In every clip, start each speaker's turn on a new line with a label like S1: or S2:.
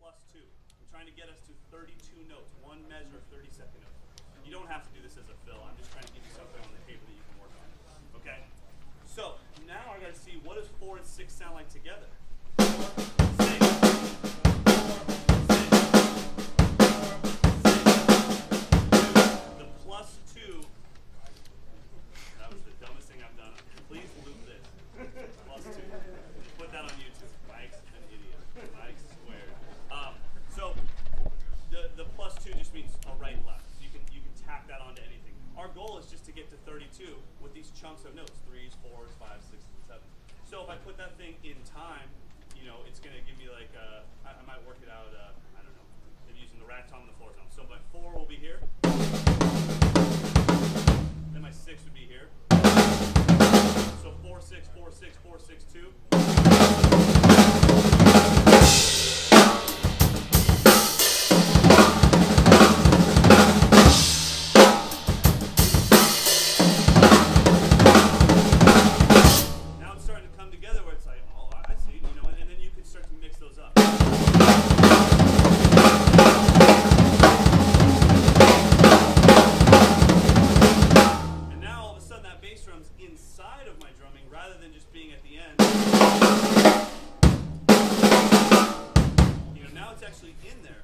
S1: +2. I'm trying to get us to 32 notes, one measure of 30-second notes. You don't have to do this as a fill. I'm just trying to give you something on the paper that you can work on. Okay? So now I got to see what does 4 and 6 sound like together. 4, 6, 4, 6, 4, 6. The +2. That was the dumbest thing I've done. Please loop this. +2. Put that on YouTube. Mike's an idiot. Mike squared. So the +2 just means a right and left. So you can tack that onto anything. Our goal is just to get to 32 with these chunks of notes, 3s, 4s, 5s, 6s, and 7s. So if I put that thing in time, you know, it's going to give me like, I might work it out, I don't know, maybe using the Rackatoma and the floor tone. So my 4 will be here. Then my 6 would be here. So 4, 6, 4, 6, 4, 6, 2. Inside of my drumming rather than just being at the end. You know, now it's actually in there.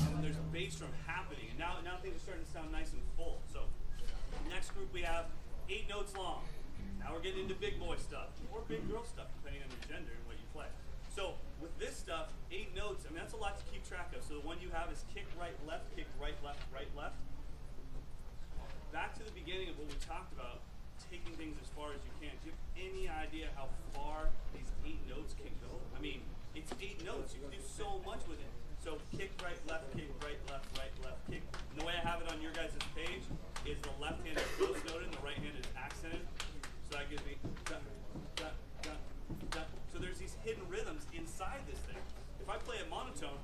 S1: And there's bass drum happening, and now things are starting to sound nice and full. So next group we have 8 notes long. Now we're getting into big boy stuff, or big girl stuff, depending on your gender and what you play. So with this stuff, 8 notes, I mean, that's a lot to keep track of. So the one you have is kick, right, left, right, left. Back to the beginning of what we talked about, taking things as far as you can. Do you have any idea how far these 8 notes can go? I mean, it's 8 notes. You can do so much with it. So kick, right, left, kick, right, left, kick. And the way I have it on your guys' page is the left hand is ghost noted and the right hand is accented. So that gives me da, da, da, da. So there's these hidden rhythms inside this thing. If I play a monotone,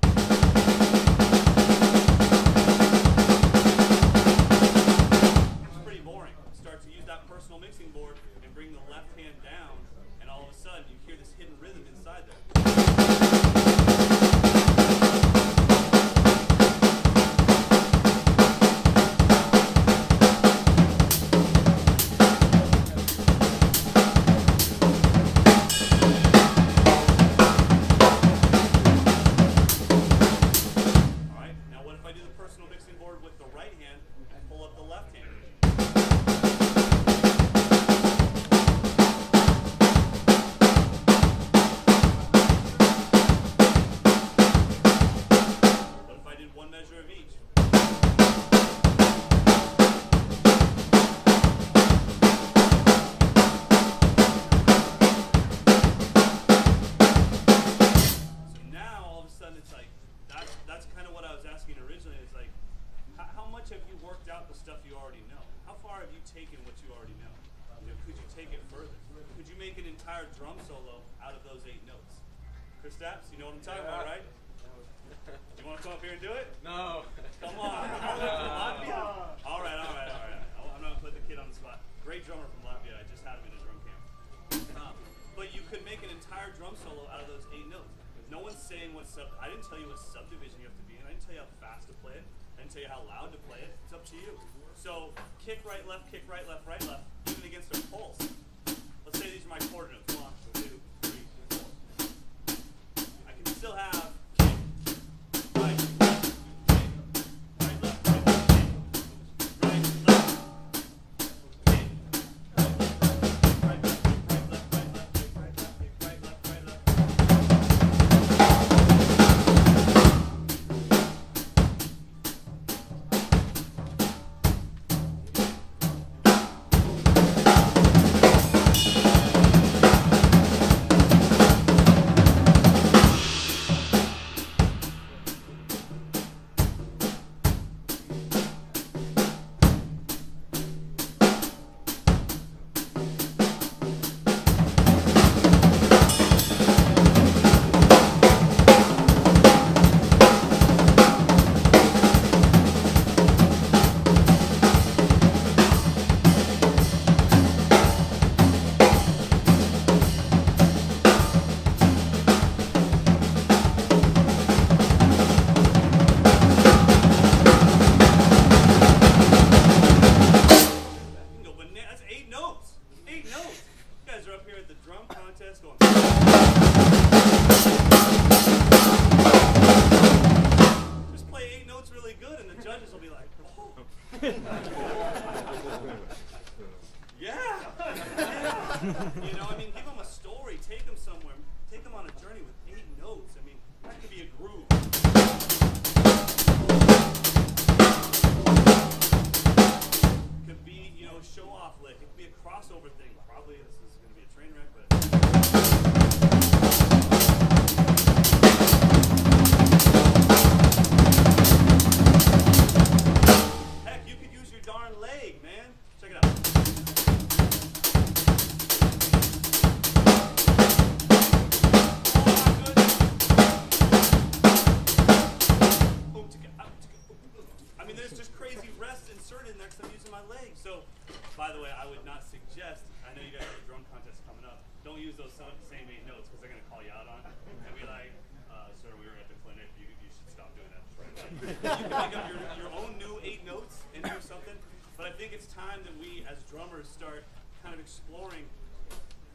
S1: it's pretty boring. Start to use that personal mixing board and bring the left hand down, and all of a sudden you hear this hidden rhythm inside there. Drum solo out of those 8 notes. Chris Stapps, you know what I'm talking about, right? You want to come up here and do it?
S2: No.
S1: Come on. Latvia. All right. I'm not going to put the kid on the spot. Great drummer from Latvia. I just had him in a drum camp. But you could make an entire drum solo out of those 8 notes. No one's saying what I didn't tell you what subdivision you have to be in. I didn't tell you how fast to play it. I didn't tell you how loud to play it. It's up to you. So kick, right, left, right, left, even against a pulse. Let's say these are my quarter notes. 1, 2, 3, 4. I can still have kick, right, left, kick, right, left, kick, right, left, kick, right, left, kick, right, left, kick, right, left, right, left. Yeah. You know, I mean, give them a story, take them somewhere, take them on a journey with 8 notes. I mean, that could be a groove. Could be, you know, a show-off lick. It could be a crossover thing. Probably this is going to be a train wreck, but. Heck, you could use your darn leg, man. Check it out. I mean, there's just crazy rests inserted next to I'm using my leg. So, by the way, I would not suggest, I know you guys have a drum contest coming up, don't use those same 8 notes because they're going to call you out on it and be like, sir, we were at the clinic, you should stop doing that. You can make up your own new 8 notes and do something, but I think it's time that we, as drummers, start kind of exploring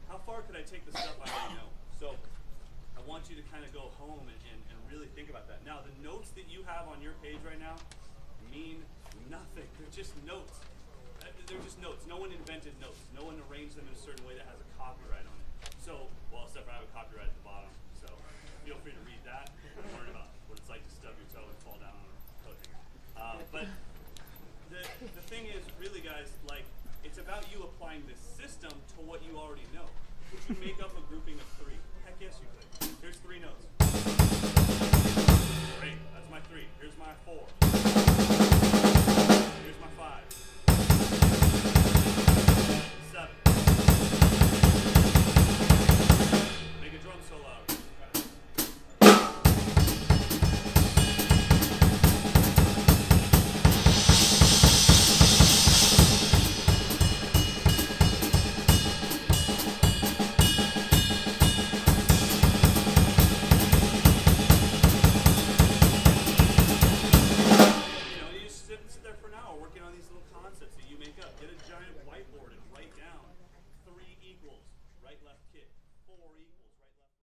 S1: how far could I take the stuff I already know. So, I want you to kind of go home and really think about that. Now, the notes that you have on your page right now mean nothing. They're just notes. They're just notes. No one invented notes. No one arranged them in a certain way that has a copyright on it. So, well, except for I have a copyright at the bottom. So, feel free to read that and learn about what it's like to stub your toe and fall down on a coat hanger. But the thing is, really, guys, like, it's about you applying this system to what you already know. Could you make up a grouping of 3? Heck yes, you could. Here's 3 notes.